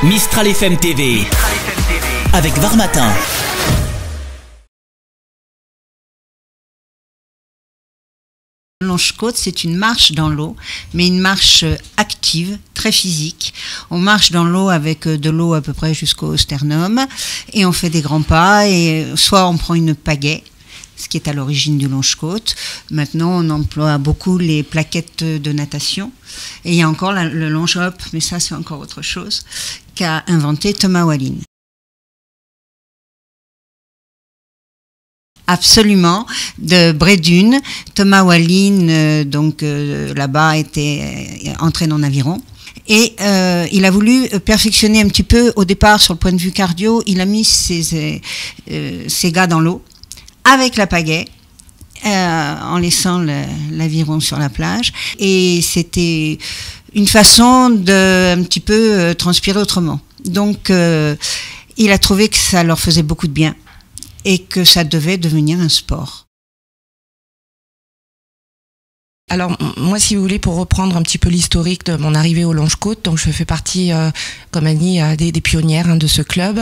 Mistral FM TV avec Varmatin. Longe-Côte, c'est une marche dans l'eau, mais une marche active, très physique. On marche dans l'eau avec de l'eau à peu près jusqu'au sternum et on fait des grands pas et soit on prend une pagaie, ce qui est à l'origine du Longe-Côte. Maintenant, on emploie beaucoup les plaquettes de natation. Et il y a encore le longe-hop, mais ça c'est encore autre chose, qu'a inventé Thomas Wallin. Absolument, de Brédune. Thomas Wallin, là-bas, était entraîné en aviron. Et il a voulu perfectionner un petit peu, au départ, sur le point de vue cardio, il a mis ses gars dans l'eau, avec la pagaie, en laissant l'aviron sur la plage. Et c'était une façon de un petit peu transpirer autrement. Donc, il a trouvé que ça leur faisait beaucoup de bien et que ça devait devenir un sport. Alors moi, si vous voulez, pour reprendre un petit peu l'historique de mon arrivée au Longe-Côte, donc je fais partie, comme Annie, des pionnières de ce club.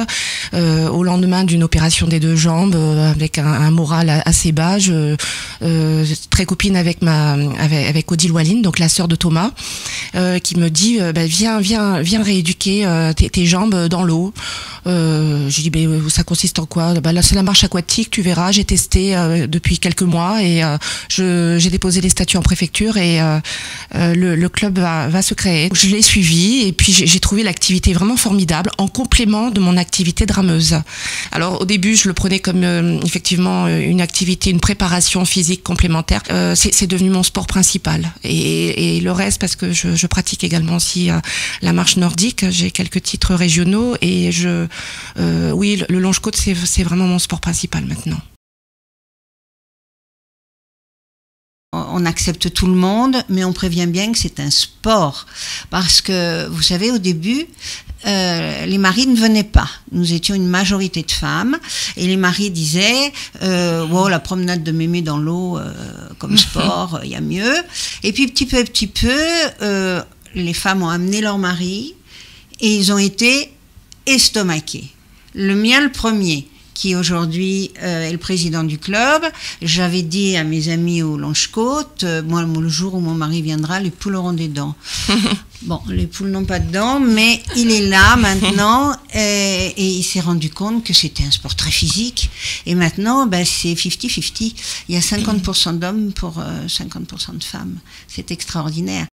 Au lendemain d'une opération des deux jambes, avec un moral assez bas, très copine avec Odile Wallin, donc la sœur de Thomas, qui me dit viens rééduquer tes jambes dans l'eau. J'ai dit ça consiste en quoi? Là c'est la marche aquatique, tu verras. J'ai testé depuis quelques mois et j'ai déposé les statuts en préfecture et le club va se créer. Je l'ai suivi et puis j'ai trouvé l'activité vraiment formidable en complément de mon activité de rameuse. Alors au début je le prenais comme effectivement une activité, une préparation physique complémentaire. C'est devenu mon sport principal et le reste parce que je pratique également aussi la marche nordique. J'ai quelques titres régionaux et oui, le Longe-Côte c'est vraiment mon sport principal maintenant. On accepte tout le monde, mais on prévient bien que c'est un sport. Parce que, vous savez, au début, les maris ne venaient pas. Nous étions une majorité de femmes, et les maris disaient la promenade de mémé dans l'eau comme sport, il y a mieux. Et puis, petit peu, les femmes ont amené leur mari, et ils ont été estomaqués. Le mien, le premier, qui aujourd'hui est le président du club. J'avais dit à mes amis au Longe-Côte, moi, le jour où mon mari viendra, les poules auront des dents. Bon, les poules n'ont pas de dents, mais il est là maintenant et il s'est rendu compte que c'était un sport très physique. Et maintenant, c'est 50-50. Il y a 50% d'hommes pour 50% de femmes. C'est extraordinaire.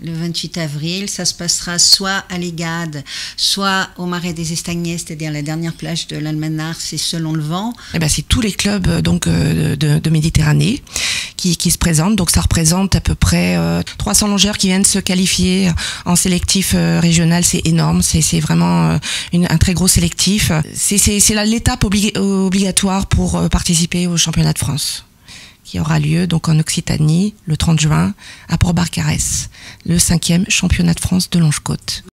Le 28 avril, ça se passera soit à l'Égade, soit au Marais des Estagnets, c'est-à-dire la dernière plage de l'Almanar, c'est selon le vent. C'est tous les clubs de Méditerranée qui se présentent. Donc ça représente à peu près 300 longeurs qui viennent se qualifier en sélectif régional. C'est énorme, c'est vraiment un très gros sélectif. C'est l'étape obligatoire pour participer au championnat de France, qui aura lieu donc en Occitanie le 30 juin à Port-Barcarès, le 5e championnat de France de Longe-Côte.